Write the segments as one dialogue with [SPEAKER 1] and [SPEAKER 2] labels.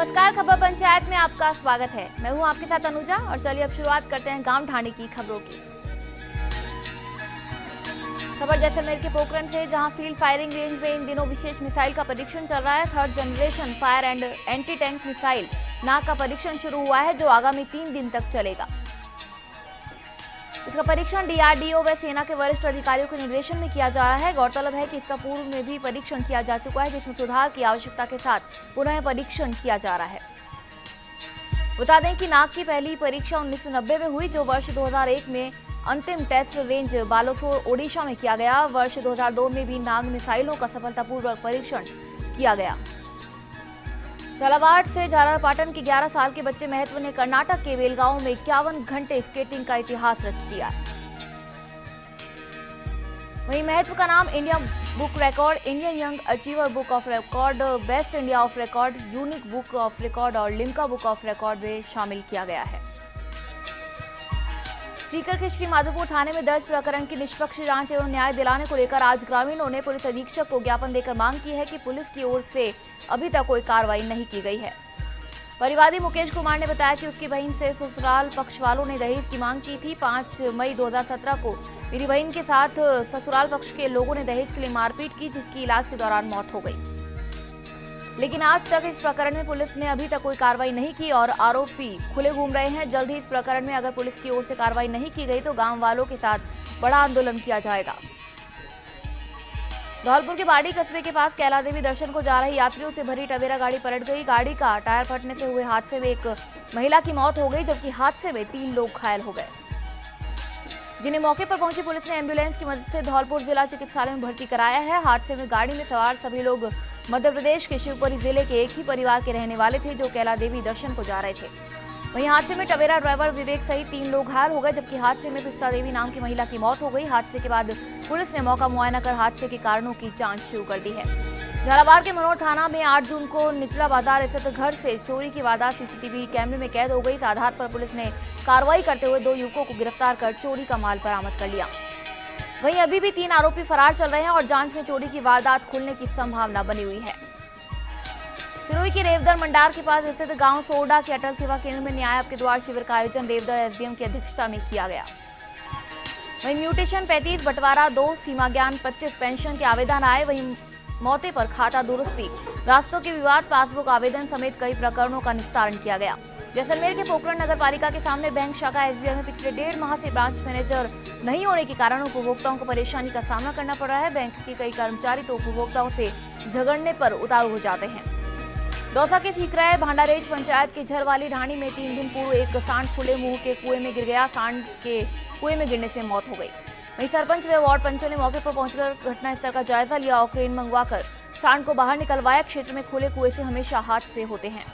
[SPEAKER 1] नमस्कार, खबर पंचायत में आपका स्वागत है। मैं हूं आपके साथ अनुजा और चलिए अब शुरुआत करते हैं गांव ढाणी की खबरों की। खबर जैसलमेर के पोखरण से, जहां फील्ड फायरिंग रेंज में इन दिनों विशेष मिसाइल का परीक्षण चल रहा है। 3rd generation fire and anti tank missile Nag का परीक्षण शुरू हुआ है, जो आगामी 3 दिन तक चलेगा। इसका परीक्षण डीआरडीओ व सेना के वरिष्ठ अधिकारियों के निर्देशन में किया जा रहा है। गौरतलब है कि इसका पूर्व में भी परीक्षण किया जा चुका है, जिसमें सुधार की आवश्यकता के साथ पुनः परीक्षण किया जा रहा है। बता दें कि नाग की पहली परीक्षा 1990 में हुई, जो वर्ष 2001 में अंतिम टेस्ट रेंज बालासोर ओडिशा में किया गया। वर्ष 2002 में भी नाग मिसाइलों का सफलतापूर्वक परीक्षण किया गया। झालावाड़ से झालरापाटन के 11 साल के बच्चे महत्व ने कर्नाटक के बेलगांव में 51 घंटे स्केटिंग का इतिहास रच दिया। वहीं महत्व का नाम India book record, Indian young achiever book of record, best India of record, unique book of record और लिम्का बुक ऑफ रिकॉर्ड में शामिल किया गया है। सीकर के श्री माधोपुर थाने में दर्ज प्रकरण की निष्पक्ष जांच एवं न्याय दिलाने को लेकर आज ग्रामीणों ने पुलिस अधीक्षक को ज्ञापन देकर मांग की है कि पुलिस की ओर से अभी तक कोई कार्रवाई नहीं की गई है। परिवादी मुकेश कुमार ने बताया कि उसकी बहन से ससुराल पक्ष वालों ने दहेज की मांग की थी। 5 मई 2017 को मेरी बहन के साथ ससुराल पक्ष के लोगों ने दहेज के लिए मारपीट की, जिसकी इलाज के दौरान मौत हो गई। लेकिन आज तक इस प्रकरण में पुलिस ने अभी तक कोई कार्रवाई नहीं की और आरोपी खुले घूम रहे हैं। जल्द ही इस प्रकरण में अगर पुलिस की ओर से कार्रवाई नहीं की गई तो गांव वालों के साथ बड़ा आंदोलन किया जाएगा। धौलपुर के बाड़ी कस्बे के पास कैला देवी दर्शन को जा रही यात्रियों से भरी टवेरा गाड़ी पलट गई। गाड़ी का टायर फटने से हुए हादसे में एक महिला की मौत हो गई, जबकि हादसे में 3 लोग घायल हो गए, जिन्हें मौके पर पहुंची पुलिस ने एम्बुलेंस की मदद से धौलपुर जिला चिकित्सालय में भर्ती कराया है। हादसे में गाड़ी में सवार सभी लोग मध्य प्रदेश के शिवपुरी जिले के एक ही परिवार के रहने वाले थे, जो कैला देवी दर्शन को जा रहे थे। वहीं हादसे में टवेरा ड्राइवर विवेक सहित 3 लोग घायल हो गए, जबकि हादसे में पिस्ता देवी नाम की महिला की मौत हो गई। हादसे के बाद पुलिस ने मौका मुआयना कर हादसे के कारणों की जांच शुरू कर दी है। झालावाड़ के मनोर थाना में 8 जून को निचला बाजार स्थित घर से चोरी की वारदात सीसीटीवी कैमरे में कैद हो गई। इस आधार पर पुलिस ने कार्रवाई करते हुए 2 युवकों को गिरफ्तार कर चोरी का माल बरामद कर लिया। वहीं अभी भी 3 आरोपी फरार चल रहे हैं और जांच में चोरी की वारदात खुलने की संभावना बनी हुई है। सिरोही के रेवदर मंडार के पास स्थित गांव सोरडा के अटल सेवा केंद्र में न्याय आपके द्वार शिविर का आयोजन रेवदर एसडीएम की अध्यक्षता में किया गया। वहीं म्यूटेशन 35, बंटवारा 2, सीमा ज्ञान 25 पेंशन के आवेदन आए। वहीं मौते पर खाता दुरुस्ती, रास्तों के विवाद, पासबुक आवेदन समेत कई प्रकरणों का निस्तारण किया गया। जैसलमेर के पोखरण नगर पालिका के सामने बैंक शाखा एसबीआई में पिछले 1.5 माह से ब्रांच मैनेजर नहीं होने के कारण उपभोक्ताओं को परेशानी का सामना करना पड़ रहा है। बैंक के कई कर्मचारी तो उपभोक्ताओं से झगड़ने पर उतारू हो जाते हैं। दौसा के सीकराय भांडारेज पंचायत के झरवाली ढाणी में 3 दिन पूर्व एक सांड खुले मुंह के कुएं में गिर गया। सांड के कुएं में गिरने से मौत हो गई। वहीं सरपंच व वार्ड पंचों ने मौके पर पहुंचकर घटनास्थल का जायजा लिया और क्रेन मंगवाकर सांड को बाहर निकलवाया। क्षेत्र में खुले कुएं से हमेशा हादसे होते हैं।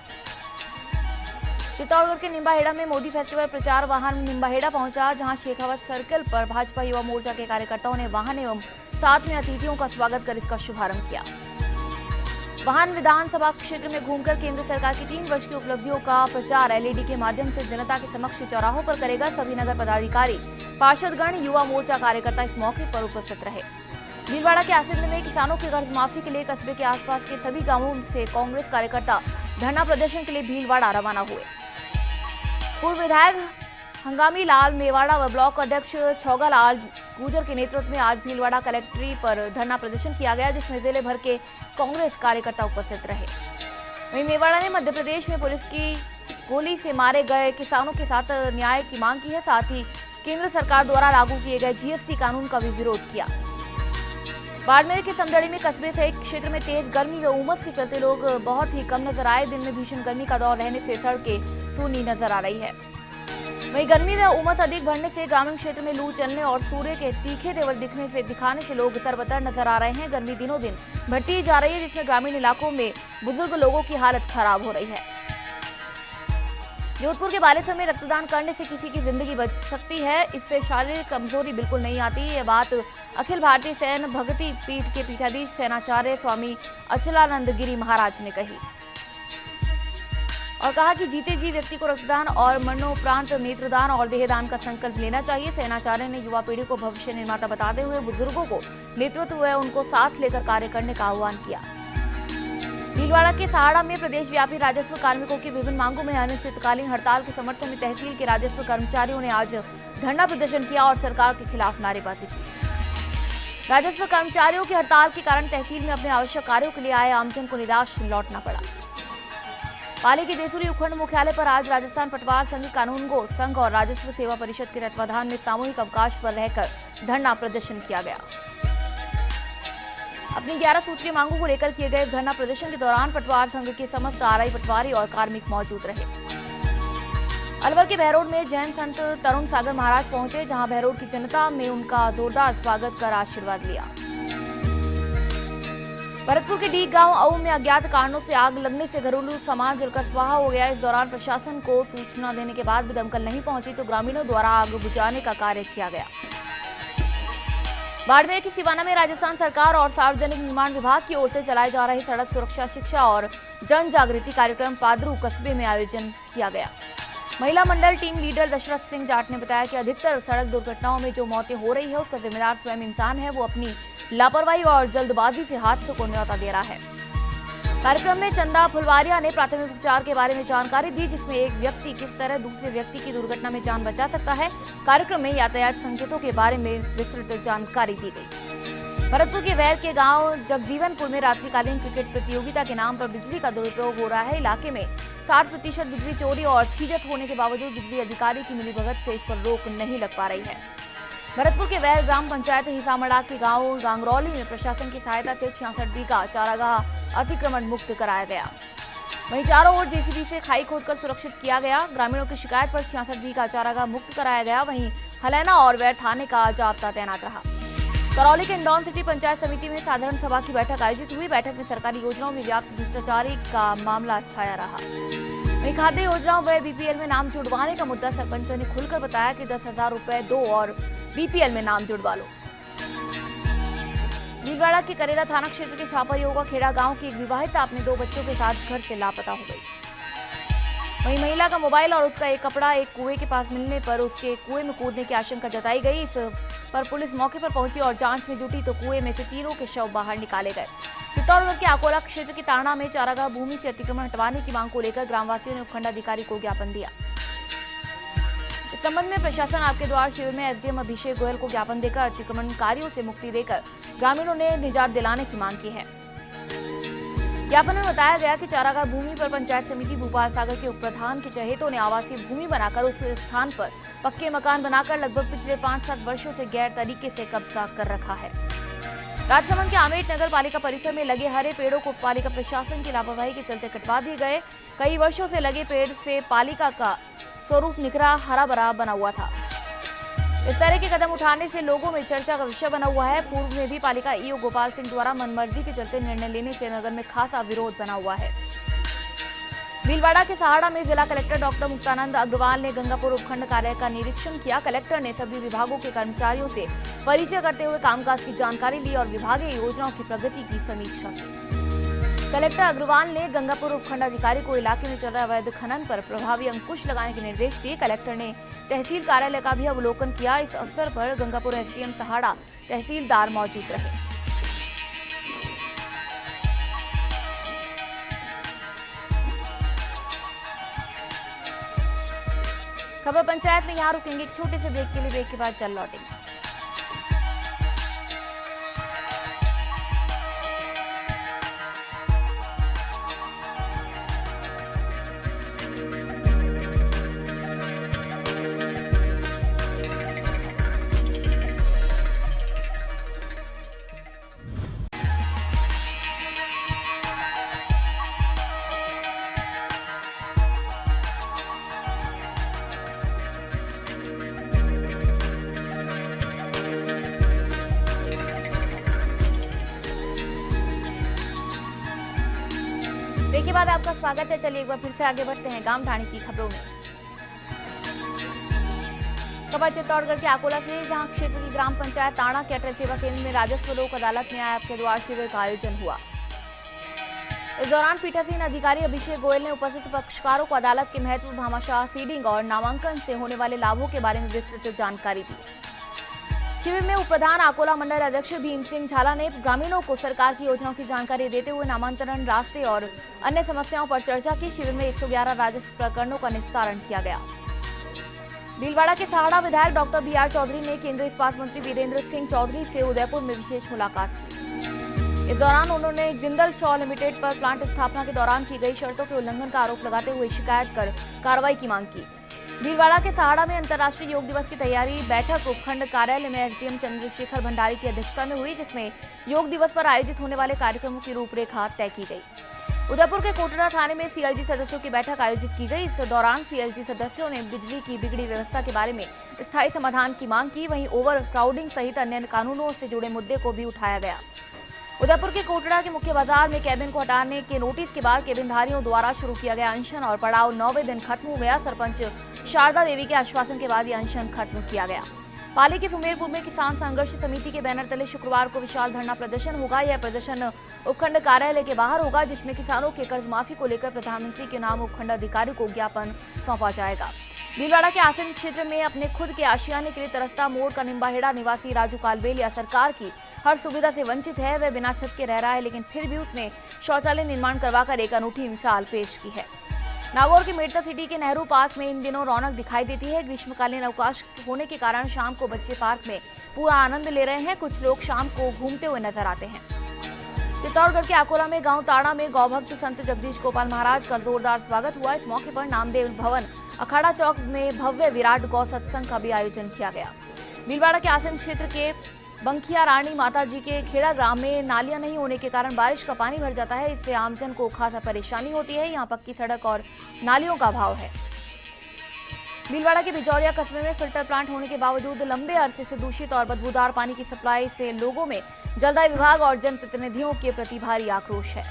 [SPEAKER 1] चित्तौड़गढ़ के निम्बाहेड़ा में मोदी फेस्टिवल प्रचार वाहन निम्बाहेड़ा पहुंचा, जहां शेखावत सर्कल पर भाजपा युवा मोर्चा के कार्यकर्ताओं ने वाहन एवं साथ में अतिथियों का स्वागत कर इसका शुभारंभ किया। वाहन विधानसभा क्षेत्र में घूमकर केंद्र सरकार की 3 वर्ष की उपलब्धियों का प्रचार एलईडी के माध्यम से जनता के समक्ष चौराहों पर करेगा। सभी नगर पदाधिकारी, पार्षदगण, युवा मोर्चा कार्यकर्ता इस मौके पर उपस्थित रहे। भीलवाड़ा के आसिंद में किसानों के कर्ज माफी के लिए कस्बे के आसपास के सभी गांवों से कांग्रेस कार्यकर्ता धरना प्रदर्शन के लिए भीलवाड़ा रवाना हुए। पूर्व विधायक हंगामी लाल मेवाड़ा व ब्लॉक अध्यक्ष छौगालाल गुजर के नेतृत्व में आज भीलवाड़ा कलेक्ट्री पर धरना प्रदर्शन किया गया, जिसमें जिले भर के कांग्रेस कार्यकर्ता उपस्थित रहे। वहीं मेवाड़ा ने मध्य प्रदेश में पुलिस की गोली से मारे गए किसानों के साथ न्याय की मांग की है। साथ ही केंद्र सरकार द्वारा लागू किए गए जीएसटी कानून का भी विरोध किया। बाड़मेर के समदड़ी में कस्बे सहित क्षेत्र में तेज गर्मी व उमस के चलते लोग बहुत ही कम नजर आए। दिन में भीषण गर्मी का दौर रहने से सड़कें सूनी नजर आ रही है। वहीं गर्मी व उमस अधिक बढ़ने से ग्रामीण क्षेत्र में लू चलने और सूर्य के तीखे तेवर दिखाने से लोग तरबतर नजर आ रहे हैं। गर्मी दिनों दिन बढ़ती जा रही है, जिसमें ग्रामीण इलाकों में बुजुर्ग लोगों की हालत खराब हो रही है। जोधपुर के बालेसर में रक्तदान करने से किसी की जिंदगी बच सकती है, इससे शारीरिक कमजोरी बिल्कुल नहीं आती। ये बात अखिल भारतीय सैन भगती पीठ के पीठाधीश सेनाचार्य स्वामी अचलानंद गिरी महाराज ने कही और कहा कि जीते जी व्यक्ति को रक्तदान और मरणोपरांत नेत्रदान और देहदान का संकल्प लेना चाहिए। सेनाचार्य ने युवा पीढ़ी को भविष्य निर्माता बताते हुए बुजुर्गों को नेतृत्व व उनको साथ लेकर कार्य करने का आह्वान किया। भीलवाड़ा के सहाड़ा में प्रदेश व्यापी राजस्व कार्मिकों की विभिन्न मांगों में अनिश्चितकालीन हड़ताल के समर्थन में तहसील के राजस्व कर्मचारियों ने आज धरना प्रदर्शन किया और सरकार के खिलाफ नारेबाजी की। राजस्व कर्मचारियों की हड़ताल के कारण तहसील में अपने आवश्यक कार्यों के लिए आए आमजन को निराश लौटना पड़ा। पाली के देसूरी उपखंड मुख्यालय पर आज राजस्थान पटवार संघ कानूनगो संघ और राजस्व सेवा परिषद के तत्वाधान में सामूहिक अवकाश पर रहकर धरना प्रदर्शन किया गया। अपनी 11 सूत्रीय मांगों को लेकर किए गए धरना प्रदर्शन के दौरान पटवार संघ के समस्त आरआई पटवारी और कार्मिक मौजूद रहे। अलवर के बहरोड में जैन संत तरुण सागर महाराज पहुंचे, जहां बहरोड की जनता में उनका जोरदार स्वागत कर आशीर्वाद लिया। भरतपुर के डी गांव अऊ में अज्ञात कारणों से आग लगने से घरेलू सामान जलकर स्वाहा हो गया। इस दौरान प्रशासन को सूचना देने के बाद भी दमकल नहीं पहुंची तो ग्रामीणों द्वारा आग बुझाने का कार्य किया गया। बाड़मेर की सिवाना में राजस्थान सरकार और सार्वजनिक निर्माण विभाग की ओर से चलाए जा रहे सड़क सुरक्षा शिक्षा और जन जागृति कार्यक्रम पादरू कस्बे में आयोजन किया गया। महिला मंडल टीम लीडर दशरथ सिंह जाट ने बताया कि अधिकतर सड़क दुर्घटनाओं में जो मौतें हो रही है उसका जिम्मेदार स्वयं इंसान है। वो अपनी लापरवाही और जल्दबाजी से हादसों को न्योता दे रहा है। कार्यक्रम में चंदा फुलवारिया ने प्राथमिक उपचार के बारे में जानकारी दी, जिसमें एक व्यक्ति किस तरह दूसरे व्यक्ति की दुर्घटना में जान बचा सकता है। कार्यक्रम में यातायात संकेतों के बारे में विस्तृत जानकारी दी गई। भरतपुर के वैर के गांव जगजीवनपुर में रात्रिकालीन क्रिकेट प्रतियोगिता के नाम पर बिजली का दुरुपयोग हो रहा है। इलाके में 60% बिजली चोरी और छीजत होने के बावजूद बिजली अधिकारी की मिलीभगत से इस पर रोक नहीं लग पा रही है। भरतपुर के वैर ग्राम पंचायत हिसामड़ा के गांव गांगरौली में प्रशासन की सहायता से 66 बीघा चारागाह अतिक्रमण मुक्त कराया गया। वहीं चारों ओर जेसीबी से खाई खोदकर सुरक्षित किया गया। ग्रामीणों की शिकायत पर 66 बीघा चारागाह मुक्त कराया गया। वहीं हलैना और वैर थाने का जाब्ता तैनात रहा। करौली के इंदौर सिटी पंचायत समिति में साधारण सभा की बैठक आयोजित हुई। बैठक में सरकारी योजनाओं में व्याप्त भ्रष्टाचार का मामला छाया रहा। वहीं खाद्य योजनाओं व बीपीएल में नाम जुड़वाने का मुद्दा सरपंचों ने खुलकर बताया कि 10,000 रुपए दो और बीपीएल में नाम जुड़वा लो। भीलवाड़ा के करेला थाना क्षेत्र के छापरियोगा खेड़ा गांव की एक विवाहिता अपने 2 बच्चों के साथ घर से लापता हो गई। वहीं महिला का मोबाइल और उसका एक कपड़ा एक कुएं के पास मिलने पर उसके कुएं में कूदने की आशंका जताई गई। इस पर पुलिस मौके पर पहुंची और जांच में जुटी तो कुएं में से तीनों के शव बाहर निकाले गए। चित्तौड़गढ़ के आकोला क्षेत्र के तारणा में चारागाह भूमि से अतिक्रमण हटवाने की मांग को लेकर ग्रामवासियों ने उपखंडाधिकारी को ज्ञापन दिया। इस संबंध में प्रशासन आपके द्वार शिविर में एसडीएम अभिषेक गोयल को ज्ञापन देकर अतिक्रमणकारियों से मुक्ति देकर ग्रामीणों ने निजात दिलाने की मांग की है। ज्ञापन में बताया गया कि चारागाह भूमि पर पंचायत समिति भूपाल सागर के उप प्रधान के चहेतों ने आवासीय भूमि बनाकर उस स्थान पर पक्के मकान बनाकर लगभग पिछले 5-7 वर्षों से गैर तरीके से कब्जा कर रखा है। राजसमंद के आमरेट नगर पालिका परिसर में लगे हरे पेड़ों को पालिका प्रशासन की लापरवाही के चलते कटवा दिए गए। कई वर्षों से लगे पेड़ से पालिका का स्वरूप निखरा हरा भरा बना हुआ था। इस तरह के कदम उठाने से लोगों में चर्चा का विषय बना हुआ है। पूर्व में भी पालिका ईओ गोपाल सिंह द्वारा मनमर्जी के चलते निर्णय लेने से नगर में खासा विरोध बना हुआ है। भीलवाड़ा के सहाड़ा में जिला कलेक्टर डॉक्टर मुक्तानंद अग्रवाल ने गंगापुर उपखंड कार्यालय का निरीक्षण किया। कलेक्टर ने सभी विभागों के कर्मचारियों से परिचय करते हुए कामकाज की जानकारी ली और विभागीय योजनाओं की प्रगति की समीक्षा की। कलेक्टर अग्रवाल ने गंगापुर उपखंड अधिकारी को इलाके में चल रहे अवैध खनन पर प्रभावी अंकुश लगाने के निर्देश दिए। कलेक्टर ने तहसील कार्यालय का भी अवलोकन किया। इस अवसर पर गंगापुर एसडीएम सहाड़ा तहसीलदार मौजूद रहे। खबर पंचायत में यहाँ रुकेंगे एक छोटे से ब्रेक के लिए। ब्रेक के बाद चल लौटेंगे। के बाद आपका स्वागत है। चलिए एक बार फिर से आगे बढ़ते हैं गांव ढाणी की खबरों में। खबर चित्तौड़गढ़ के आकोला से, जहां क्षेत्र की ग्राम पंचायत ताड़ा के अटल सेवा केंद्र में राजस्व लोक अदालत न्याय आपके द्वार शिविर का आयोजन हुआ। इस दौरान पीठासीन अधिकारी अभिषेक गोयल ने उपस्थित पक्षकारों को अदालत के महत्व, भामाशाह सीडिंग और नामांकन से होने वाले लाभों के बारे में विस्तृत जानकारी दी। शिविर में उप प्रधान अकोला मंडल अध्यक्ष भीम सिंह झाला ने ग्रामीणों को सरकार की योजनाओं की जानकारी देते हुए नामांतरण रास्ते और अन्य समस्याओं पर चर्चा की। शिविर में 111 राजस्व प्रकरणों का निस्तारण किया गया। भीलवाड़ा के सहाड़ा विधायक डॉक्टर BR चौधरी ने केंद्रीय इस्पात मंत्री वीरेंद्र सिंह चौधरी से उदयपुर में विशेष मुलाकात की। इस दौरान उन्होंने जिंदल शॉ लिमिटेड पर प्लांट स्थापना के दौरान की गई शर्तों के उल्लंघन का आरोप लगाते हुए शिकायत कर कार्रवाई की मांग की। भीलवाड़ा के सहाड़ा में अंतर्राष्ट्रीय योग दिवस की तैयारी बैठक उपखंड कार्यालय में SDM चंद्रशेखर भंडारी की अध्यक्षता में हुई, जिसमें योग दिवस पर आयोजित होने वाले कार्यक्रमों की रूपरेखा तय की गई। उदयपुर के कोटरा थाने में CLG सदस्यों की बैठक आयोजित की गई। इस दौरान CLG सदस्यों ने बिजली की बिगड़ी व्यवस्था के बारे में स्थायी समाधान की मांग की। वहीं ओवर क्राउडिंग सहित अन्य कानूनों से जुड़े मुद्दे को भी उठाया गया। उदयपुर के कोटड़ा के मुख्य बाजार में केबिन को हटाने के नोटिस के बाद केबिनधारियों द्वारा शुरू किया गया अनशन और पड़ाव 9वें दिन खत्म हो गया। सरपंच शारदा देवी के आश्वासन के बाद यह अनशन खत्म किया गया। पाली के सुमेरपुर में किसान संघर्ष समिति के बैनर तले शुक्रवार को विशाल धरना प्रदर्शन होगा। यह प्रदर्शन उपखंड कार्यालय के बाहर होगा, जिसमें किसानों के कर्ज माफी को लेकर प्रधानमंत्री के नाम उपखंड अधिकारी को ज्ञापन सौंपा जाएगा। भीलवाड़ा के आसन क्षेत्र में अपने खुद के आशियाने के लिए तरसता मोड़ का निम्बाहेड़ा निवासी राजू कालबेलिया सरकार की हर सुविधा से वंचित है। वह बिना छत के रह रहा है, लेकिन फिर भी उसने शौचालय निर्माण करवाकर एक अनूठी मिसाल पेश की है। नागौर के मेडता सिटी के नेहरू पार्क में इन दिनों रौनक दिखाई देती है। ग्रीष्मकालीन अवकाश होने के कारण शाम को बच्चे पार्क में पूरा आनंद ले रहे हैं। कुछ लोग शाम को घूमते हुए नजर आते हैं। चित्तौड़गढ़ के अकोला में गांव ताड़ा में गौभक्त संत जगदीश गोपाल महाराज का जोरदार स्वागत हुआ। इस मौके पर नामदेव भवन अखाड़ा चौक में भव्य विराट गौ सत्संग का भी आयोजन किया गया। भीलवाड़ा के आसन क्षेत्र के बंखिया रानी माता जी के खेड़ा ग्राम में नालियां नहीं होने के कारण बारिश का पानी भर जाता है। इससे आमजन को खासा परेशानी होती है। यहाँ पक्की सड़क और नालियों का अभाव है। भीलवाड़ा के बिजौरिया कस्बे में फिल्टर प्लांट होने के बावजूद लंबे अरसे से दूषित और बदबूदार पानी की सप्लाई से लोगों में जलदाय विभाग और जनप्रतिनिधियों के प्रति भारी आक्रोश है।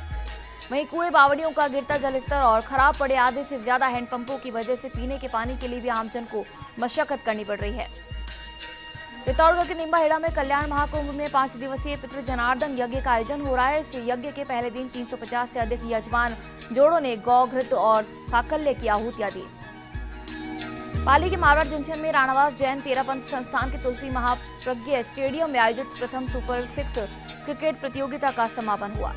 [SPEAKER 1] वहीं कुएं बावड़ियों का गिरता जलस्तर और खराब पड़े आधे से ज्यादा हैंडपंपों की वजह से पीने के पानी के लिए भी आमजन को मशक्कत करनी पड़ रही है। चित्तौड़गढ़ के निम्बाहेड़ा में कल्याण महाकुंभ में 5 दिवसीय पितृ जनार्दन यज्ञ का आयोजन हो रहा है। इस यज्ञ के पहले दिन 350 से अधिक यजमान जोड़ों ने गौ घृत और साकल्य की आहुतियां दी। पाली के मारवाड़ जंक्शन में राणावास जैन तेरापंथ संस्थान के तुलसी महाप्रज्ञ स्टेडियम में आयोजित प्रथम सुपर 6 क्रिकेट प्रतियोगिता का समापन हुआ।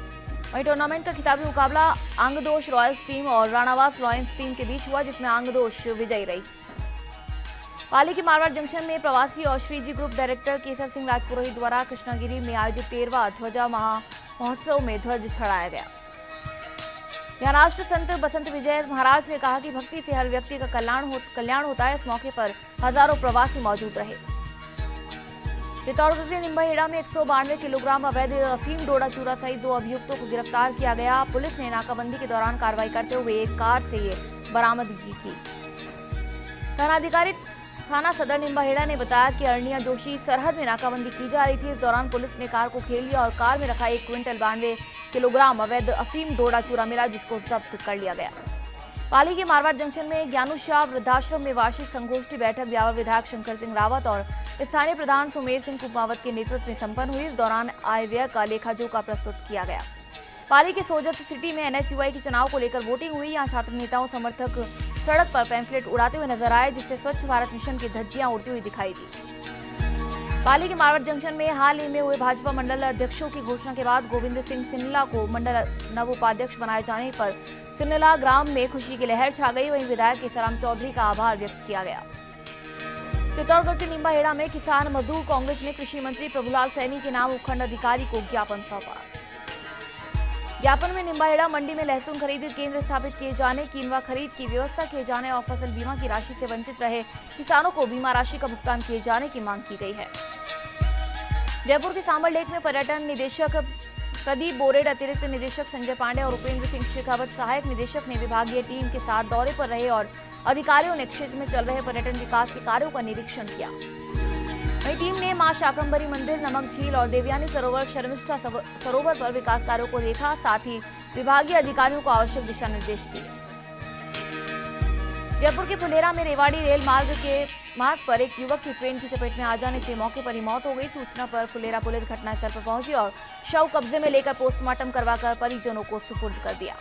[SPEAKER 1] वहीं टूर्नामेंट का खिताबी मुकाबला आंगदोष रॉयल्स टीम और राणावास लॉयंस टीम के बीच हुआ, जिसमें आंगदोष विजयी रही। पाली के मारवाड़ जंक्शन में प्रवासी और श्रीजी ग्रुप डायरेक्टर केसर सिंह राजपुरोहित द्वारा कृष्णागिरी में आयोजित 13वां ध्वजा महोत्सव में ध्वज चढ़ाया गया। यहाँ राष्ट्र संत बसंत विजय महाराज ने कहा कि भक्ति से हर व्यक्ति का कल्याण होता है। इस मौके पर हजारों प्रवासी मौजूद रहे। चित्तौड़गढ़ के निम्बाहेड़ा में 192 किलोग्राम अवैध अफीम डोडा चूरा सहित 2 अभियुक्तों को गिरफ्तार किया गया। पुलिस ने नाकाबंदी के दौरान कार्रवाई करते हुए एक कार से ये बरामदगी की। थानाधिकारी थाना सदर निम्बाहेड़ा ने बताया कि अरनिया जोशी सरहद में नाकाबंदी की जा रही थी। इस दौरान पुलिस ने कार को घेर लिया और कार में रखा 1 क्विंटल 92 किलोग्राम अवैध अफीम डोडा चूरा मिला, जिसको जब्त कर लिया गया। पाली के मारवाड़ जंक्शन में ज्ञानू शाह वृद्धाश्रम में वार्षिक संगोष्ठी बैठक ब्यावर विधायक शंकर सिंह रावत और स्थानीय प्रधान सुमेर सिंह कुमावत के नेतृत्व में संपन्न हुई। इस दौरान आय व्यय का लेखाजोखा प्रस्तुत किया गया। पाली के सोजत सिटी में NSUI के चुनाव को लेकर वोटिंग हुई। यहाँ छात्र नेताओं समर्थक सड़क पर पैम्फलेट उड़ाते हुए नजर आए, जिससे स्वच्छ भारत मिशन की धज्जियां उड़ती हुई दिखाई दी। पाली के मारवाड़ जंक्शन में हाल ही में हुए भाजपा मंडल अध्यक्षों की घोषणा के बाद गोविंद सिंह सिन्नला को मंडल नव उपाध्यक्ष बनाए जाने पर सिन्नला ग्राम में खुशी की लहर छा गई। वहीं विधायक केसराम चौधरी का आभार व्यक्त किया गया। चित्तौड़गढ़ के निम्बाहेड़ा में किसान मजदूर कांग्रेस ने कृषि मंत्री प्रभुलाल सैनी के नाम उपखंड अधिकारी को ज्ञापन सौंपा। ज्ञापन में निम्बाहेड़ा मंडी में लहसुन खरीद केंद्र स्थापित किए जाने, कीनवा खरीद की व्यवस्था किए जाने और फसल बीमा की राशि से वंचित रहे किसानों को बीमा राशि का भुगतान किए जाने की मांग की गई है। जयपुर के सांबर लेक में पर्यटन निदेशक प्रदीप बोरेड, अतिरिक्त निदेशक संजय पांडे और उपेंद्र सिंह शेखावत सहायक निदेशक ने विभागीय टीम के साथ दौरे पर रहे और अधिकारियों ने क्षेत्र में चल रहे पर्यटन विकास के कार्यों का निरीक्षण किया। वहीं टीम ने मां शाकंभरी मंदिर, नमक झील और देवयानी सरोवर, शर्मिष्ठा सरोवर पर विकास कार्यों को देखा। साथ ही विभागीय अधिकारियों को आवश्यक दिशा निर्देश दिए। जयपुर के फुलेरा में रेवाड़ी रेल मार्ग पर एक युवक की ट्रेन की चपेट में आ जाने से मौके पर ही मौत हो गई। सूचना पर फुलेरा पुलिस घटनास्थल पर पहुंची और शव कब्जे में लेकर पोस्टमार्टम करवाकर परिजनों को सुपुर्द कर दिया।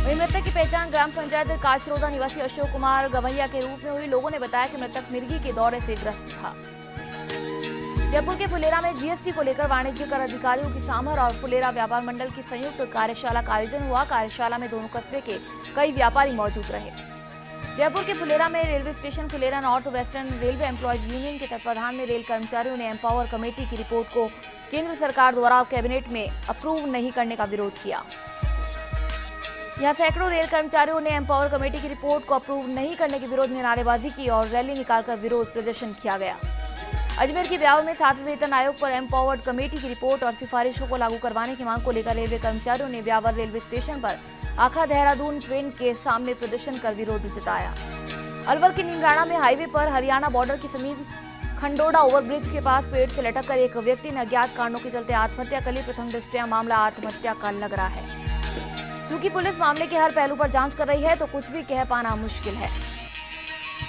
[SPEAKER 1] वहीं मृतक की पहचान ग्राम पंचायत काचरोदा निवासी अशोक कुमार गवैया के रूप में हुई। लोगों ने बताया कि मृतक मिर्गी के दौरे से ग्रस्त था। जयपुर के फुलेरा में जीएसटी को लेकर वाणिज्य कर अधिकारियों की सामर और फुलेरा व्यापार मंडल की संयुक्त कार्यशाला का आयोजन हुआ। कार्यशाला में दोनों कस्बे के कई व्यापारी मौजूद रहे। जयपुर के फुलेरा में railway station Phulera north western railway employees union के तत्वाधान में रेल कर्मचारियों ने एम्पावर कमेटी की रिपोर्ट को केंद्र सरकार द्वारा कैबिनेट में अप्रूव नहीं करने का विरोध किया। यहां सैकड़ों रेल कर्मचारियों ने एम्पावर कमेटी की रिपोर्ट को अप्रूव नहीं करने के विरोध में नारेबाजी की और रैली निकालकर विरोध प्रदर्शन किया गया। अजमेर के ब्यावर में 7वें वेतन आयोग पर एम्पावर्ड कमेटी की रिपोर्ट और सिफारिशों को लागू करवाने की मांग को लेकर रेलवे कर्मचारियों ने ब्यावर रेलवे स्टेशन पर आखा देहरादून ट्रेन के सामने प्रदर्शन कर विरोध जताया। अलवर के नीमराणा में हाईवे पर हरियाणा बॉर्डर के समीप खंडोड़ा ओवरब्रिज के पास पेड़ से लटक कर एक व्यक्ति ने अज्ञात कारणों के चलते आत्महत्या कर ली। प्रथम दृष्टया मामला आत्महत्या का लग रहा है। क्योंकि पुलिस मामले के हर पहलू पर जांच कर रही है तो कुछ भी कह पाना मुश्किल है।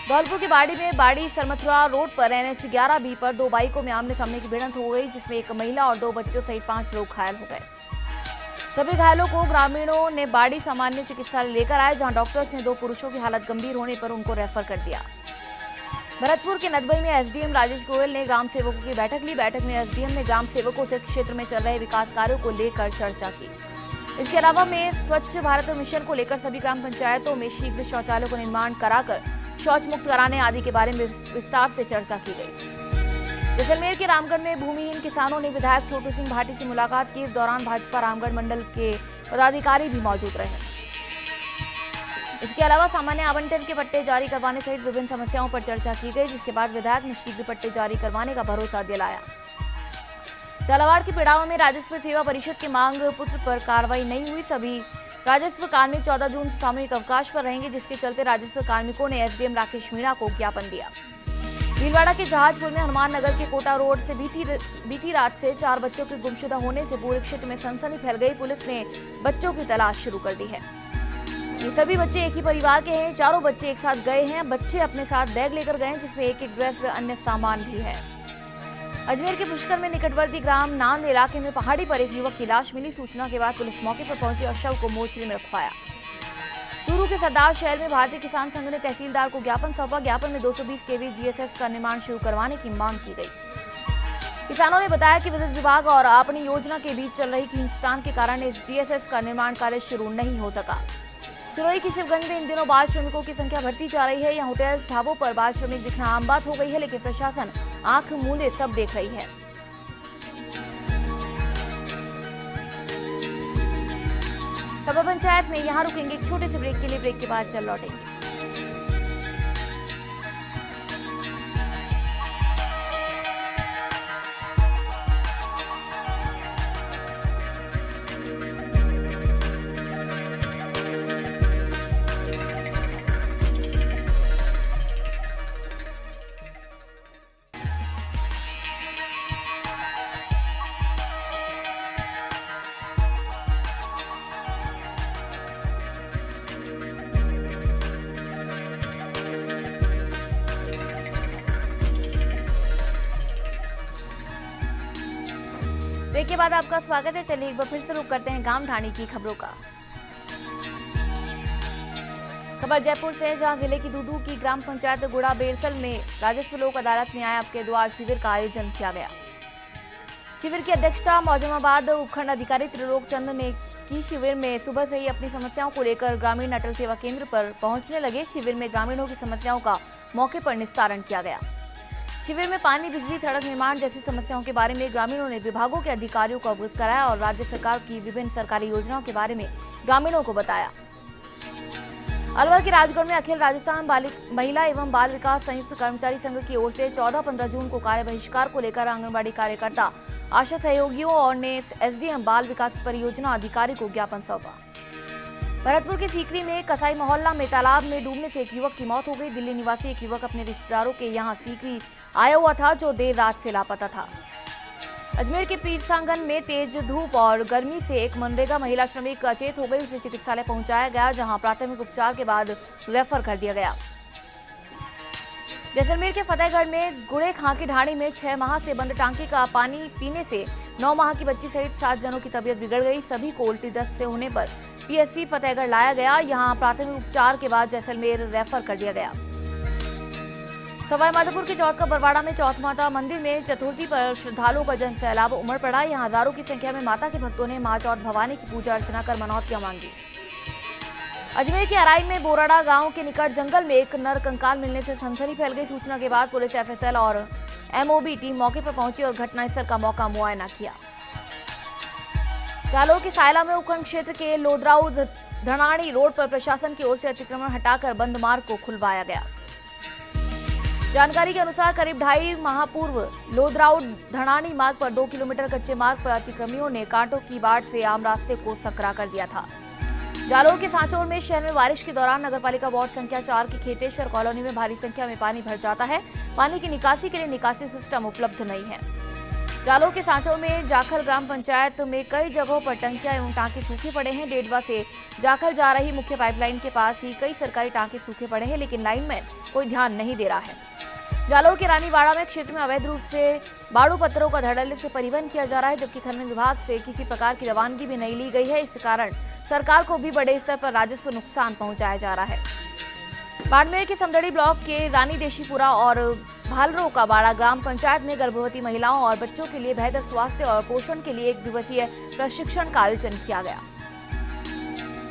[SPEAKER 1] धौलपुर की बाड़ी में बाड़ी सरमथुरा रोड पर NH 11B पर दो बाइकों में आमने सामने की भिड़ंत हो गई, जिसमें एक महिला और 2 बच्चों सहित 5 लोग घायल हो गए। सभी घायलों को ग्रामीणों ने बाड़ी सामान्य चिकित्सालय लेकर आए, जहां डॉक्टर्स ने 2 पुरुषों की हालत गंभीर होने पर उनको रेफर कर दिया। भरतपुर के नदबई में SDM राजेश गोयल ने ग्राम सेवकों की बैठक ली। बैठक में SDM ने ग्राम सेवकों से क्षेत्र में चल रहे विकास कार्यों को लेकर चर्चा की। इसके अलावा में स्वच्छ भारत मिशन को लेकर सभी ग्राम पंचायतों में शीघ्र शौचालयों का निर्माण कराकर शौच मुक्त कराने आदि के बारे में विस्तार से चर्चा की गई। जैसलमेर के रामगढ़ में भूमिहीन किसानों ने विधायक छोटू सिंह भाटी से मुलाकात की। इस दौरान भाजपा रामगढ़ मंडल के पदाधिकारी भी मौजूद रहे। इसके अलावा सामान्य आवंटन के पट्टे जारी करवाने सहित विभिन्न समस्याओं पर चर्चा की गई, जिसके बाद विधायक ने शीघ्र पट्टे जारी करवाने का भरोसा दिलाया। झालावाड़ के पिड़ावा में राजस्व सेवा परिषद की मांग पुत्र पर कार्रवाई नहीं हुई। सभी राजस्व कार्मिक 14 जून से सामूहिक अवकाश पर रहेंगे, जिसके चलते राजस्व कार्मिकों ने SDM राकेश मीणा को ज्ञापन दिया। भीलवाड़ा के जहाजपुर में हनुमान नगर के कोटा रोड से बीती रात से 4 बच्चों के गुमशुदा होने से पूरे क्षेत्र में सनसनी फैल गई। पुलिस ने बच्चों की तलाश शुरू कर दी है। ये सभी बच्चे एक ही परिवार के हैं। चारों बच्चे एक साथ गए हैं। बच्चे अपने साथ बैग लेकर गए, जिसमें एक ड्रेस व अन्य सामान भी है। अजमेर के पुष्कर में निकटवर्ती ग्राम नांद इलाके में पहाड़ी पर एक युवक की लाश मिली। सूचना के बाद पुलिस मौके पर पहुंची और शव को मोर्चरी में रखवाया। चूरू के सरदार शहर में भारतीय किसान संघ ने तहसीलदार को ज्ञापन सौंपा। ज्ञापन में 220 kV GSS का निर्माण शुरू करवाने की मांग की गई। किसानों ने बताया कि विद्युत विभाग और अपनी योजना के बीच चल रही खींचतान के कारण इस GSS का निर्माण कार्य शुरू नहीं हो सका। सिरोही की शिवगंज में इन दिनों बाल श्रमिकों की संख्या बढ़ती जा रही है। यहाँ होटल ढाबों पर बाल श्रमिक दिखना आम बात हो गई है, लेकिन प्रशासन आंख मूंदे सब देख रही है। खबर पंचायत में यहाँ रुकेंगे एक छोटे से ब्रेक के लिए। ब्रेक के बाद चल लौटेंगे। ब्रेक के बाद आपका स्वागत है। चलिए एक बार फिर से रुक करते हैं गांव ढाणी की खबरों का। खबर जयपुर से, जहां जिले की दूदू की ग्राम पंचायत गुड़ा बेरसल में राजस्व लोक अदालत न्याय आपके द्वार शिविर का आयोजन किया गया। शिविर की अध्यक्षता मौजमाबाद उपखंड अधिकारी त्रिलोक चंद ने की। शिविर में सुबह से ही अपनी समस्याओं को लेकर ग्रामीण अटल सेवा केंद्र पर पहुंचने लगे। शिविर में ग्रामीणों की समस्याओं का मौके पर निस्तारण किया गया। शिविर में पानी, बिजली, सड़क निर्माण जैसी समस्याओं के बारे में ग्रामीणों ने विभागों के अधिकारियों को अवगत कराया और राज्य सरकार की विभिन्न सरकारी योजनाओं के बारे में ग्रामीणों को बताया। अलवर के राजगढ़ में अखिल राजस्थान महिला एवं बाल विकास संयुक्त कर्मचारी संघ की ओर से 14-15 जून को कार्य बहिष्कार को लेकर आंगनबाड़ी कार्यकर्ता, आशा सहयोगियों और ने SDM बाल विकास परियोजना अधिकारी को ज्ञापन सौंपा। भरतपुर के सीकरी में कसाई मोहल्ला में तालाब में डूबने से एक युवक की मौत हो गई। दिल्ली निवासी एक युवक अपने रिश्तेदारों के यहां सीकरी आया हुआ था, जो देर रात से लापता था। अजमेर के पीरसांगन में तेज धूप और गर्मी से एक मनरेगा महिला श्रमिक अचेत हो गई। उसे चिकित्सालय पहुंचाया गया, जहां प्राथमिक उपचार के बाद रेफर कर दिया गया। जैसलमेर के फतेहगढ़ में गुड़े खां की ढाणी में 6 माह से बंद टांकी का पानी पीने से 9 माह की बच्ची सहित 7 जनों की तबीयत बिगड़ गई। सभी को उल्टी दस्त से होने पर पीएससी फतेहगढ़ लाया गया। यहां प्राथमिक उपचार के बाद जैसलमेर रेफर कर दिया गया। सवाईमाधोपुर के चौथ का बरवाड़ा में चौथ माता मंदिर में चतुर्थी पर श्रद्धालुओं का जन सैलाब उमड़ पड़ा। यहां हजारों की संख्या में माता के भक्तों ने मां चौथ भवानी की पूजा अर्चना कर मनौतियां मांगी। अजमेर के अराई में बोराड़ा गांव के निकट जंगल में एक नर कंकाल मिलने से सनसनी फैल गई। सूचना के बाद पुलिस, एफएसएल और एमओबी टीम मौके पर पहुंची और घटनास्थल का मौका मुआयना किया। जालोर के सायला में उपखंड क्षेत्र के लोदराऊ धनाणी रोड पर प्रशासन की ओर से अतिक्रमण हटाकर बंद मार्ग को खुलवाया गया। जानकारी के अनुसार करीब 2.5 माह पूर्व लोदराऊ धनाणी मार्ग पर 2 किलोमीटर कच्चे मार्ग पर अतिक्रमियों ने कांटों की बाट से आम रास्ते को सकरा कर दिया था। जालोर के सांचौर में शहर में बारिश के दौरान नगरपालिका वार्ड संख्या 4 की खेतेश्वर कॉलोनी में भारी संख्या में पानी भर जाता है। पानी की निकासी के लिए निकासी सिस्टम उपलब्ध नहीं है। जालोर के सांचौर में जाखल ग्राम पंचायत में कई जगहों पर टंकियां एवं टांके सूखे पड़े हैं। डेडवा से जाखल जा रही मुख्य पाइपलाइन के पास ही कई सरकारी टांके सूखे पड़े हैं, लेकिन लाइनमैन कोई ध्यान नहीं दे रहा है। जालोर के रानीवाड़ा में क्षेत्र में अवैध रूप से बाड़ू पत्थरों का धड़ल्ले से परिवहन किया जा रहा है, जबकि खनन विभाग से किसी प्रकार की रवानगी भी नहीं ली गई है। इस कारण सरकार को भी बड़े स्तर पर राजस्व नुकसान पहुंचाया जा रहा है। बाड़मेर के समदड़ी ब्लॉक के रानी देशीपुरा और भालरो का बाड़ा ग्राम पंचायत में गर्भवती महिलाओं और बच्चों के लिए बेहतर स्वास्थ्य और पोषण के लिए 1 दिवसीय प्रशिक्षण का आयोजन किया गया।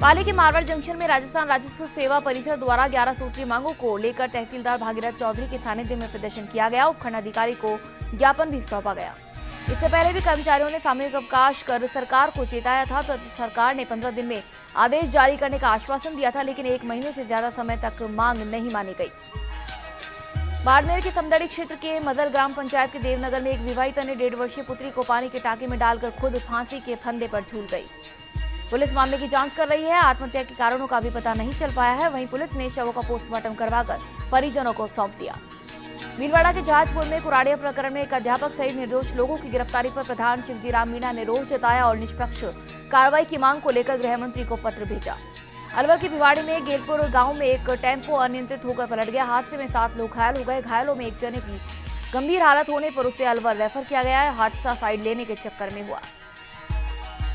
[SPEAKER 1] पाली के मारवाड़ जंक्शन में राजस्थान राजस्व सेवा परिषद द्वारा 11 सूत्रीय मांगों को लेकर तहसीलदार भागीरथ चौधरी के सानिध्य में प्रदर्शन किया गया। उपखंड अधिकारी को ज्ञापन भी सौंपा गया। इससे पहले भी कर्मचारियों ने सामूहिक अवकाश कर सरकार को चेताया था, तो सरकार ने 15 दिन में आदेश जारी करने का आश्वासन दिया था, लेकिन 1 महीने से ज्यादा समय तक मांग नहीं मानी गई। बाड़मेर के समदड़ी क्षेत्र के मदल ग्राम पंचायत के देवनगर में एक विवाहिता ने 1.5 वर्षीय पुत्री को पानी के टांके में डालकर खुद फांसी के फंदे पर झूल गई। पुलिस मामले की जांच कर रही है। आत्महत्या के कारणों का भी पता नहीं चल पाया है। वहीं पुलिस ने शवों का पोस्टमार्टम करवाकर परिजनों को सौंप दिया। भीलवाड़ा के जहाजपुर में कुराड़िया प्रकरण में एक अध्यापक सहित निर्दोष लोगों की गिरफ्तारी पर प्रधान शिवजीराम मीणा ने रोष जताया और निष्पक्ष कार्रवाई की मांग को लेकर गृह मंत्री को पत्र भेजा। अलवर की भिवाड़ी में गेलपुर गांव में एक टेम्पो अनियंत्रित होकर पलट गया। हादसे में 7 लोग घायल हो गए। घायलों में एक जने की गंभीर हालत होने पर उसे अलवर रेफर किया गया है। हादसा साइड लेने के चक्कर में हुआ।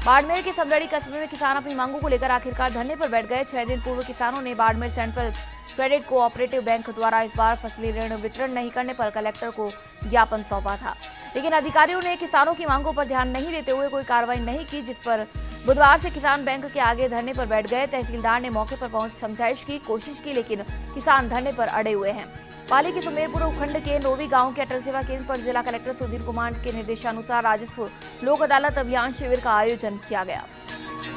[SPEAKER 1] बाड़मेर के समदड़ी कस्बे में किसान अपनी मांगों को लेकर आखिरकार धरने पर बैठ गए। 6 दिन पूर्व किसानों ने Barmer central credit cooperative bank द्वारा इस बार फसली ऋण वितरण नहीं करने पर कलेक्टर को ज्ञापन सौंपा था, लेकिन अधिकारियों ने किसानों की मांगों पर ध्यान नहीं देते हुए कोई कार्रवाई नहीं की, जिस पर बुधवार से किसान बैंक के आगे धरने पर बैठ गए। तहसीलदार ने मौके पर पहुंच समझाइश की कोशिश की, लेकिन किसान धरने पर अड़े हुए हैं। पाली के सुमेरपुर उपखंड के नोवी गांव के अटल सेवा केंद्र पर जिला कलेक्टर सुधीर कुमार के निर्देशानुसार राजस्व लोक अदालत अभियान शिविर का आयोजन किया गया।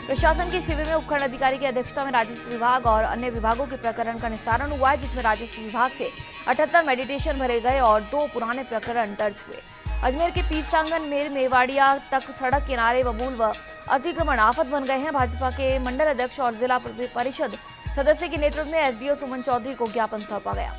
[SPEAKER 1] प्रशासन के शिविर में उपखंड अधिकारी की अध्यक्षता में राजस्व विभाग और अन्य विभागों के प्रकरण का निस्तारण हुआ है, जिसमें राजस्व विभाग से 78 मेडिटेशन भरे गए और 2 पुराने प्रकरण दर्ज हुए। अजमेर के पीरसांगन में मेवाड़िया तक सड़क किनारे बबूल व अतिक्रमण आफत बन गए हैं। भाजपा के मंडल अध्यक्ष और जिला परिषद सदस्य के नेतृत्व में एसडीओ सुमन चौधरी को ज्ञापन सौंपा गया।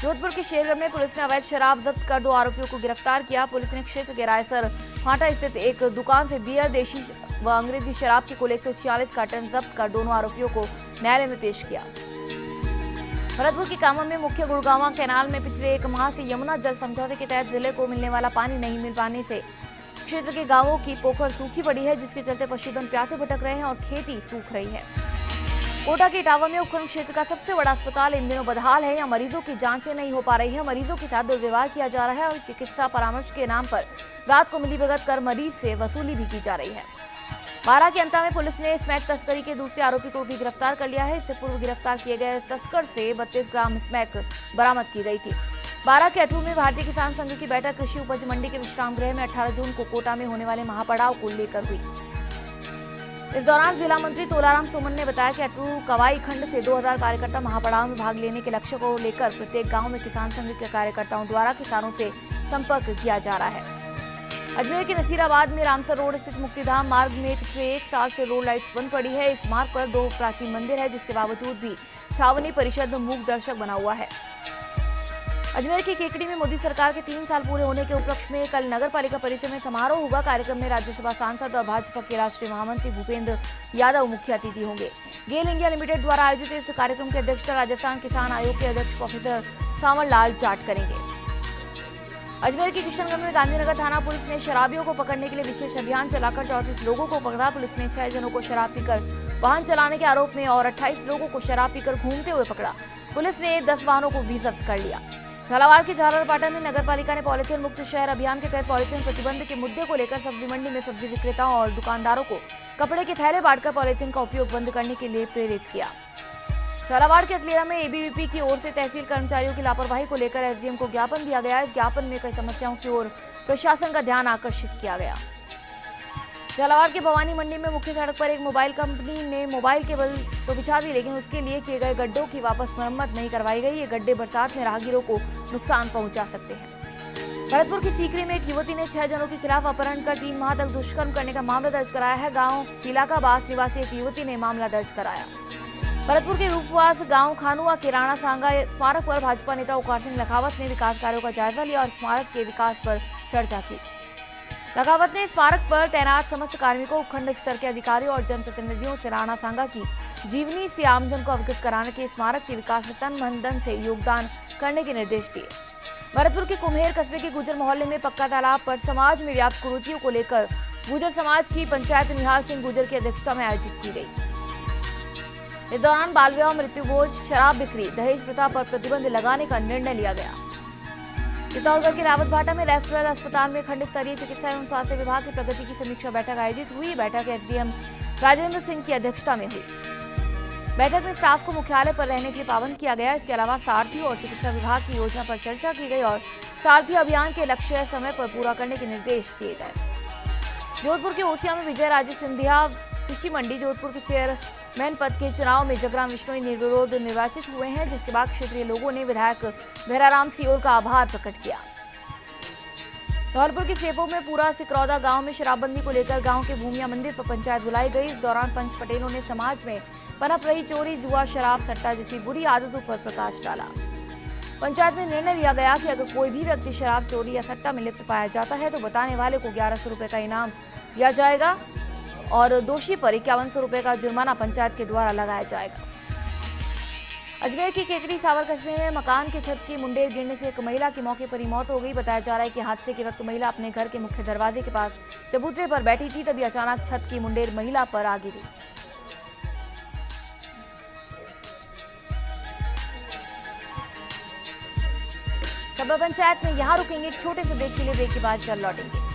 [SPEAKER 1] जोधपुर के शेरगढ़ में पुलिस ने अवैध शराब जब्त कर 2 आरोपियों को गिरफ्तार किया। पुलिस ने क्षेत्र के रायसर फाटा स्थित एक दुकान से बियर, देशी व अंग्रेजी शराब की कुल 146 कार्टन जब्त कर दोनों आरोपियों को न्यायालय में पेश किया। भरतपुर के कामा में मुख्य गुड़गांवा कैनाल में पिछले 1 माह से यमुना जल समझौते के तहत जिले को मिलने वाला पानी नहीं मिल पाने से क्षेत्र के गांवों की पोखर सूखी पड़ी है, जिसके चलते पशुधन प्यासे भटक रहे हैं और खेती सूख रही है। कोटा के इटावा में उपखंड क्षेत्र का सबसे बड़ा अस्पताल इन दिनों बदहाल है। यहाँ मरीजों की जांचें नहीं हो पा रही है। मरीजों के साथ दुर्व्यवहार किया जा रहा है और चिकित्सा परामर्श के नाम पर रात को मिलीभगत कर मरीज से वसूली भी की जा रही है। 12 के अंता में पुलिस ने स्मैक तस्करी के दूसरे आरोपी को भी गिरफ्तार कर लिया है। इससे पूर्व गिरफ्तार किए गए तस्कर से 32 ग्राम स्मैक बरामद की गई थी। 12 के अटरू में भारतीय किसान संघ की बैठक कृषि उपज मंडी के विश्राम गृह में 18 जून को कोटा में होने वाले महापड़ाव को लेकर हुई। इस दौरान जिला मंत्री तोलाराम सोमन ने बताया कि अटरू कवाई खंड से 2000 कार्यकर्ता महापड़ाव में भाग लेने के लक्ष्य को लेकर प्रत्येक गांव में किसान संघ के कार्यकर्ताओं द्वारा किसानों से संपर्क किया जा रहा है। अजमेर के नसीराबाद में रामसर रोड स्थित मुक्तिधाम मार्ग में पिछले 1 साल से रोड लाइट्स बंद पड़ी है। इस मार्ग पर 2 प्राचीन मंदिर है, जिसके बावजूद भी छावनी परिषद मूक दर्शक बना हुआ है। अजमेर की केकड़ी में मोदी सरकार के 3 साल पूरे होने के उपलक्ष्य में कल नगर पालिका परिसर में समारोह होगा। कार्यक्रम में राज्यसभा सांसद और भाजपा के राष्ट्रीय महामंत्री भूपेंद्र यादव मुख्य अतिथि होंगे। गेल इंडिया लिमिटेड द्वारा आयोजित इस कार्यक्रम की अध्यक्षता राजस्थान किसान आयोग के अध्यक्ष प्रोफेसर सांवर लाल जाट करेंगे। अजमेर के किशनगंज में गांधीनगर थाना पुलिस ने शराबियों को पकड़ने के लिए विशेष अभियान चलाकर 34 लोगों को पकड़ा। पुलिस ने 6 जनों को शराब पीकर वाहन चलाने के आरोप में और 28 लोगों को शराब पीकर घूमते हुए पकड़ा। पुलिस ने 10 वाहनों को भी जब्त कर लिया। झालावाड़ के झालरापाटन में नगर पालिका ने पॉलीथीन मुक्त शहर अभियान के तहत पॉलीथीन प्रतिबंध के मुद्दे को लेकर सब्जी मंडी में सब्जी विक्रेताओं और दुकानदारों को कपड़े के थैले बांटकर पॉलीथीन का उपयोग बंद करने के लिए प्रेरित किया। झालावाड़ के अकलेरा में एबीवीपी की ओर से तहसील कर्मचारियों की लापरवाही को लेकर एसडीएम को ज्ञापन दिया गया। इस ज्ञापन में कई समस्याओं की ओर प्रशासन का ध्यान आकर्षित किया गया। झालावाड़ के भवानी मंडी में मुख्य सड़क पर एक मोबाइल कंपनी ने मोबाइल केबल तो बिछा दी, लेकिन उसके लिए किए गए गड्ढों की वापस मरम्मत नहीं करवाई गई। ये गड्ढे बरसात में राहगीरों को नुकसान पहुंचा सकते हैं। भरतपुर की सीकरी में एक युवती ने 6 जनों के खिलाफ अपहरण कर 3 माह तक दुष्कर्म करने का मामला दर्ज कराया है। गांव पिलाकाबास निवासी एक युवती ने मामला दर्ज कराया। भरतपुर के रूपवास गांव खानुआ के राणा सांगा स्मारक पर भाजपा नेता ओकार सिंह लखावत ने विकास कार्यों का जायजा लिया और स्मारक के विकास पर चर्चा की। लखावत ने स्मारक पर तैनात समस्त कार्मिकों, उपखंड स्तर के अधिकारियों और जनप्रतिनिधियों से राणा सांगा की जीवनी से आमजन को अवगत कराने के स्मारक के विकास में तन मन धन से योगदान करने के निर्देश दिए। भरतपुर के कुम्हेर कस्बे के गुजर मोहल्ले में पक्का तालाब पर समाज में व्याप्त कुरीतियों को लेकर गुजर समाज की पंचायत निहाल सिंह गुजर की अध्यक्षता में आयोजित की गई। इस दौरान बाल विवाह, मृत्यु भोज, शराब बिक्री, दहेज प्रथा पर प्रतिबंध लगाने का निर्णय लिया गया। चित्तौड़गढ़ के रावतभाटा में रेफरल अस्पताल में खंड स्तरीय चिकित्सा एवं स्वास्थ्य विभाग की प्रगति की समीक्षा बैठक आयोजित हुई। बैठक एसडीएम राजेंद्र सिंह की अध्यक्षता में हुई। बैठक में स्टाफ को मुख्यालय पर रहने के लिए पाबंद किया गया। इसके अलावा सारथी और चिकित्सा विभाग की योजना पर चर्चा की गई और सारथी अभियान के लक्ष्य समय पर पूरा करने के निर्देश दिए गए। जोधपुर के ओसिया में विजय राजे सिंधिया कृषि मंडी जोधपुर के चेयरमैन पद के चुनाव में जगराम बिश्नोई निर्विरोध निर्वाचित हुए हैं, जिसके बाद क्षेत्रीय लोगों ने विधायक भैराराम सियोल का आभार प्रकट किया। धौलपुर के सेपो में पूरा सिकरौदा गांव में शराबबंदी को लेकर गांव के भूमिया मंदिर पर पंचायत बुलाई गई। इस दौरान पंच पटेलों ने समाज में पनप रही चोरी, जुआ, शराब, सट्टा जैसी बुरी आदतों पर प्रकाश डाला। पंचायत में निर्णय लिया गया कि अगर कोई भी व्यक्ति शराब, चोरी या सट्टा में लिप्त पाया जाता है तो बताने वाले को 1100 रुपए का इनाम दिया जाएगा और दोषी पर 5100 रुपए का जुर्माना पंचायत के द्वारा लगाया जाएगा। अजमेर की केकड़ी सावर कस्बे में मकान के छत की मुंडेर गिरने से एक महिला की मौके पर ही मौत हो गई। बताया जा रहा है कि हादसे के वक्त महिला अपने घर के मुख्य दरवाजे के पास चबूतरे पर बैठी थी, तभी अचानक छत की मुंडेर महिला पर आ गिरी। सभा पंचायत में यहाँ रुकेंगे एक छोटे से ब्रेक के लिए। ब्रेक के बाद चल लौटेंगे।